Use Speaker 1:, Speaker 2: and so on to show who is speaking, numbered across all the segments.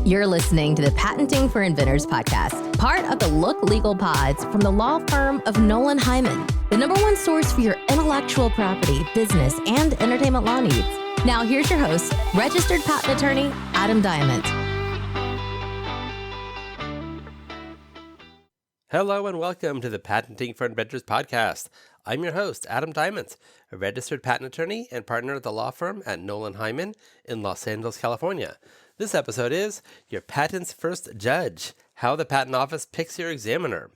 Speaker 1: You're listening to the Patenting for Inventors podcast, part of the Look Legal Pods from the law firm of Nolan Hyman, the #1 source for your intellectual property, business, and entertainment law needs. Now here's your host, registered patent attorney, Adam Diament.
Speaker 2: Hello and welcome to the Patenting for Inventors podcast. I'm your host, Adam Diament, a registered patent attorney and partner at the law firm at Nolan Hyman in Los Angeles, California. This episode is Your Patent's First Judge, How the Patent Office Picks Your Examiner.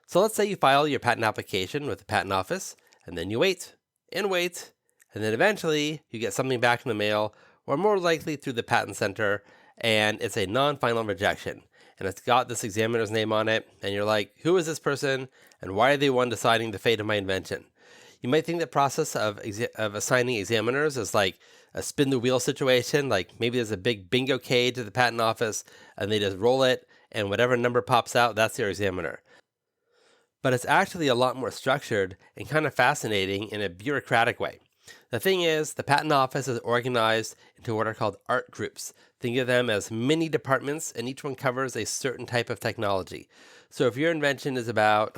Speaker 2: So let's say you file your patent application with the patent office, and then you wait, and then eventually you get something back in the mail, or more likely through the patent center, and it's a non-final rejection. And it's got this examiner's name on it, and you're like, who is this person, and why are they one deciding the fate of my invention? You might think the process of assigning examiners is like a spin the wheel situation, like maybe there's a big bingo cage at the patent office, and they just roll it, and whatever number pops out, that's your examiner. But it's actually a lot more structured and kind of fascinating in a bureaucratic way. The thing is, the patent office is organized into what are called art groups. Think of them as mini departments, and each one covers a certain type of technology. So if your invention is about,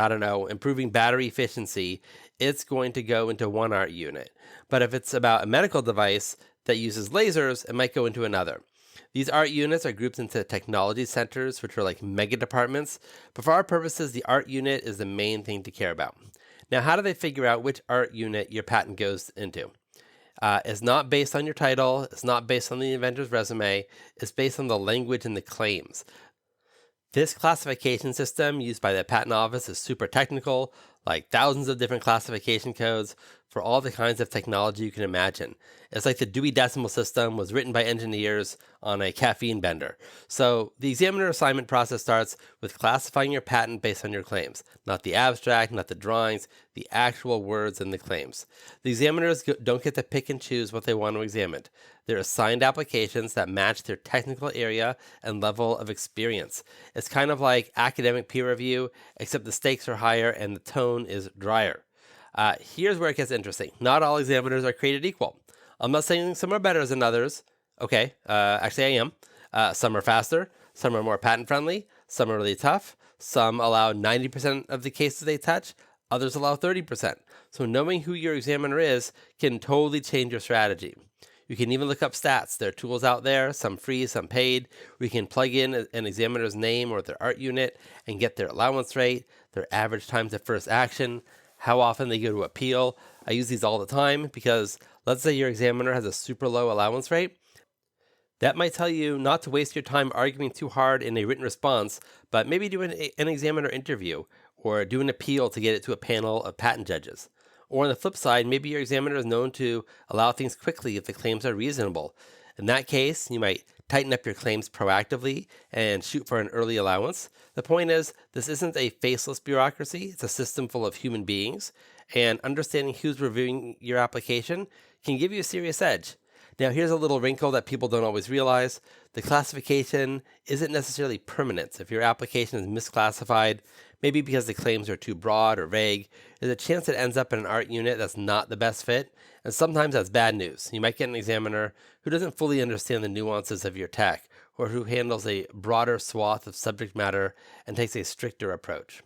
Speaker 2: improving battery efficiency, it's going to go into one art unit. But if it's about a medical device that uses lasers, it might go into another. These art units are grouped into technology centers, which are like mega departments. But for our purposes, the art unit is the main thing to care about. Now, how do they figure out which art unit your patent goes into? It's not based on your title. It's not based on the inventor's resume. It's based on the language and the claims. This classification system used by the patent office is super technical, like thousands of different classification codes for all the kinds of technology you can imagine. It's like the Dewey Decimal System was written by engineers on a caffeine bender. So the examiner assignment process starts with classifying your patent based on your claims, not the abstract, not the drawings, the actual words in the claims. The examiners don't get to pick and choose what they want to examine. They're assigned applications that match their technical area and level of experience. It's kind of like academic peer review, except the stakes are higher and the tone is drier. Here's where it gets interesting. Not all examiners are created equal. I'm not saying some are better than others. Okay, actually I am. Some are faster. Some are more patent friendly. Some are really tough. Some allow 90% of the cases they touch. Others allow 30%. So knowing who your examiner is can totally change your strategy. You can even look up stats. There are tools out there, some free, some paid, where you can plug in an examiner's name or their art unit and get their allowance rate, their average time to first action, how often they go to appeal. I use these all the time because let's say your examiner has a super low allowance rate. That might tell you not to waste your time arguing too hard in a written response, but maybe do an examiner interview or do an appeal to get it to a panel of patent judges. Or on the flip side, maybe your examiner is known to allow things quickly if the claims are reasonable. In that case, you might tighten up your claims proactively and shoot for an early allowance. The point is, this isn't a faceless bureaucracy. It's a system full of human beings, and understanding who's reviewing your application can give you a serious edge. Now, here's a little wrinkle that people don't always realize. The classification isn't necessarily permanent. If your application is misclassified, maybe because the claims are too broad or vague, there's a chance it ends up in an art unit that's not the best fit, and sometimes that's bad news. You might get an examiner who doesn't fully understand the nuances of your tech, or who handles a broader swath of subject matter and takes a stricter approach.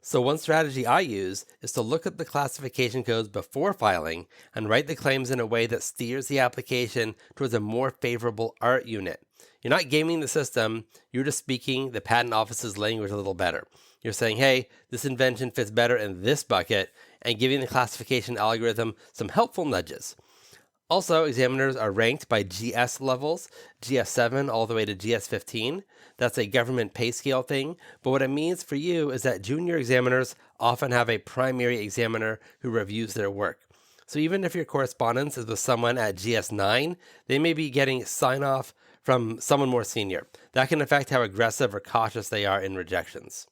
Speaker 2: So one strategy I use is to look at the classification codes before filing and write the claims in a way that steers the application towards a more favorable art unit. You're not gaming the system, you're just speaking the patent office's language a little better. You're saying, hey, this invention fits better in this bucket, and giving the classification algorithm some helpful nudges. Also, examiners are ranked by GS levels, GS7 all the way to GS15. That's a government pay scale thing, but what it means for you is that junior examiners often have a primary examiner who reviews their work. So even if your correspondence is with someone at GS9, they may be getting sign-off from someone more senior. That can affect how aggressive or cautious they are in rejections.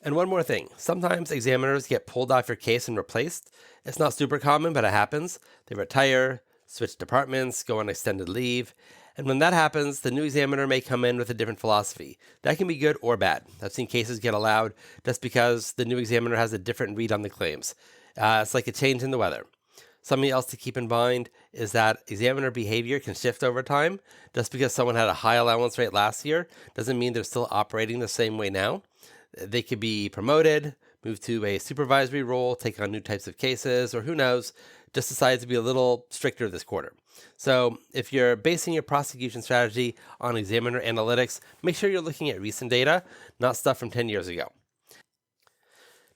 Speaker 2: And one more thing, sometimes examiners get pulled off your case and replaced. It's not super common, but it happens. They retire, switch departments, go on extended leave. And when that happens, the new examiner may come in with a different philosophy. That can be good or bad. I've seen cases get allowed just because the new examiner has a different read on the claims. It's like a change in the weather. Something else to keep in mind is that examiner behavior can shift over time. Just because someone had a high allowance rate last year doesn't mean they're still operating the same way now. They could be promoted, move to a supervisory role, take on new types of cases, or who knows, just decide to be a little stricter this quarter. So if you're basing your prosecution strategy on examiner analytics, make sure you're looking at recent data, not stuff from 10 years ago.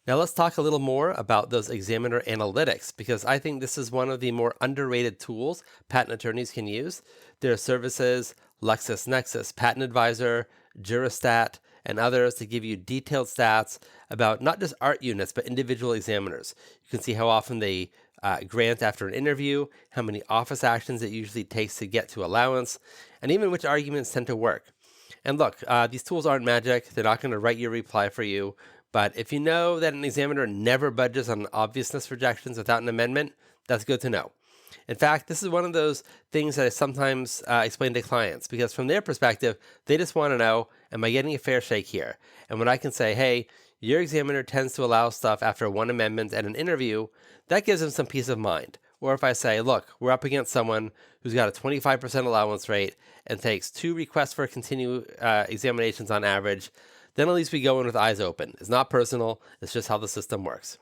Speaker 2: Now let's talk a little more about those examiner analytics, because I think this is one of the more underrated tools patent attorneys can use. There are services, LexisNexis, Patent Advisor, Juristat, and others to give you detailed stats about not just art units, but individual examiners. You can see how often they grant after an interview, how many office actions it usually takes to get to allowance, and even which arguments tend to work. And look, these tools aren't magic. They're not going to write your reply for you. But if you know that an examiner never budges on obviousness rejections without an amendment, that's good to know. In fact, this is one of those things that I sometimes explain to clients, because from their perspective, they just want to know, am I getting a fair shake here? And when I can say, hey, your examiner tends to allow stuff after one amendment at an interview, that gives them some peace of mind. Or if I say, look, we're up against someone who's got a 25% allowance rate and takes 2 requests for continue examinations on average, then at least we go in with eyes open. It's not personal. It's just how the system works.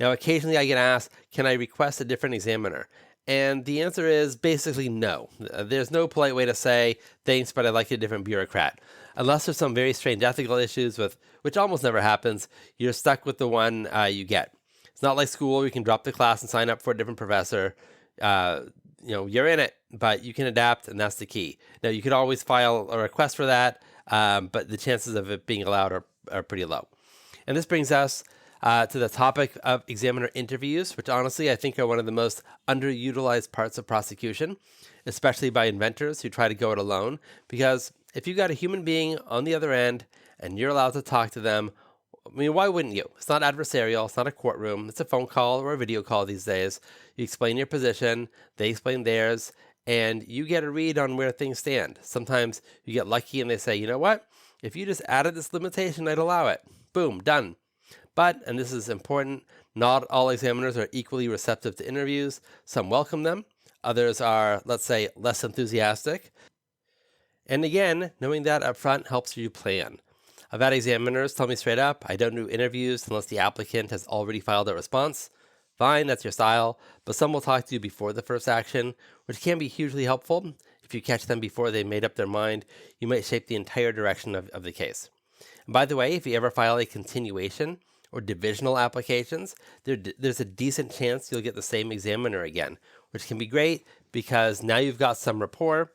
Speaker 2: Now, occasionally I get asked, can I request a different examiner? And the answer is basically no. There's no polite way to say, thanks, but I'd like a different bureaucrat. Unless there's some very strange ethical issues, which almost never happens, you're stuck with the one you get. It's not like school where you can drop the class and sign up for a different professor. You're in it, but you can adapt, and that's the key. Now, you could always file a request for that, but the chances of it being allowed are pretty low. And this brings us to the topic of examiner interviews, which honestly I think are one of the most underutilized parts of prosecution, especially by inventors who try to go it alone. Because if you've got a human being on the other end and you're allowed to talk to them, I mean, why wouldn't you? It's not adversarial. It's not a courtroom. It's a phone call or a video call these days. You explain your position, they explain theirs, and you get a read on where things stand. Sometimes you get lucky and they say, you know what? If you just added this limitation, I'd allow it. Boom, done. But, and this is important, not all examiners are equally receptive to interviews. Some welcome them. Others are, let's say, less enthusiastic. And again, knowing that up front helps you plan. I've had examiners tell me straight up, I don't do interviews unless the applicant has already filed a response. Fine, that's your style, but some will talk to you before the first action, which can be hugely helpful. If you catch them before they made up their mind, you might shape the entire direction of the case. And by the way, if you ever file a continuation or divisional applications, there's a decent chance you'll get the same examiner again, which can be great because now you've got some rapport.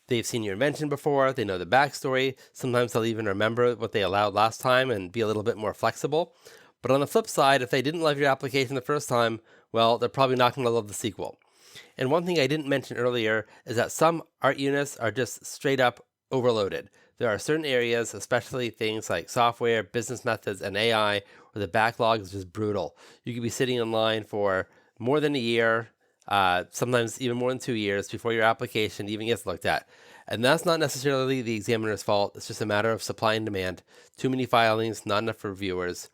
Speaker 2: They've seen your invention before, they know the backstory. Sometimes they'll even remember what they allowed last time and be a little bit more flexible. But on the flip side, if they didn't love your application the first time, well, they're probably not going to love the sequel. And one thing I didn't mention earlier is that some art units are just straight up overloaded. There are certain areas, especially things like software, business methods, and AI, where the backlog is just brutal. You could be sitting in line for more than a year, sometimes even more than 2 years before your application even gets looked at. And that's not necessarily the examiner's fault. It's just a matter of supply and demand. Too many filings, not enough reviewers.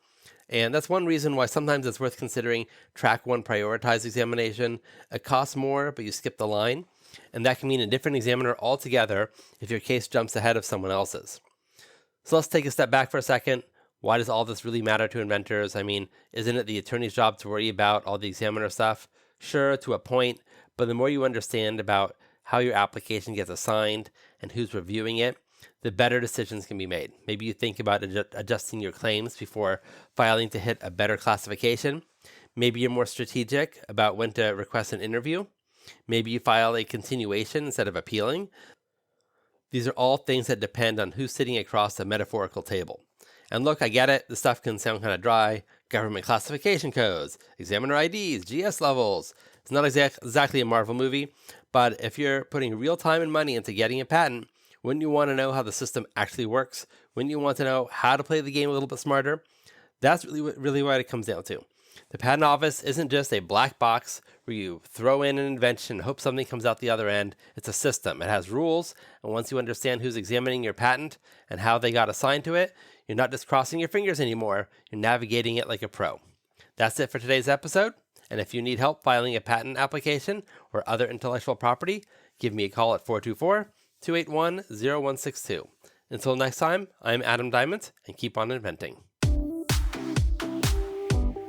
Speaker 2: And that's one reason why sometimes it's worth considering track 1 prioritized examination. It costs more, but you skip the line. And that can mean a different examiner altogether if your case jumps ahead of someone else's. So let's take a step back for a second. Why does all this really matter to inventors? I mean, isn't it the attorney's job to worry about all the examiner stuff? Sure, to a point, but the more you understand about how your application gets assigned and who's reviewing it, the better decisions can be made. Maybe you think about adjusting your claims before filing to hit a better classification. Maybe you're more strategic about when to request an interview. Maybe you file a continuation instead of appealing. These are all things that depend on who's sitting across the metaphorical table. And look, I get it. The stuff can sound kind of dry. Government classification codes, examiner IDs, GS levels. It's not exactly a Marvel movie, but if you're putting real time and money into getting a patent, wouldn't you want to know how the system actually works? Wouldn't you want to know how to play the game a little bit smarter? That's really what it comes down to. The patent office isn't just a black box where you throw in an invention and hope something comes out the other end. It's a system. It has rules, and once you understand who's examining your patent and how they got assigned to it, you're not just crossing your fingers anymore. You're navigating it like a pro. That's it for today's episode. And if you need help filing a patent application or other intellectual property, give me a call at 424-281-0162. Until next time, I'm Adam Diament, and keep on inventing.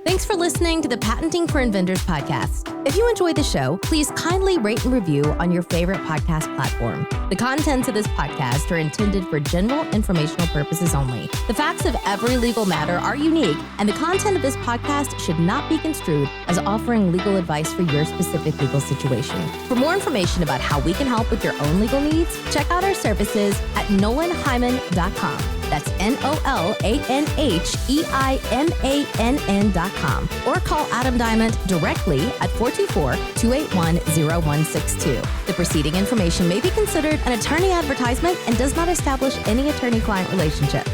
Speaker 1: Thanks for listening to the Patenting for Inventors podcast. If you enjoyed the show, please kindly rate and review on your favorite podcast platform. The contents of this podcast are intended for general informational purposes only. The facts of every legal matter are unique, and the content of this podcast should not be construed as offering legal advice for your specific legal situation. For more information about how we can help with your own legal needs, check out our services at nolanhyman.com. That's NOLANHEIMANN.com. Or call Adam Diament directly at 424-281-0162. The preceding information may be considered an attorney advertisement and does not establish any attorney-client relationship.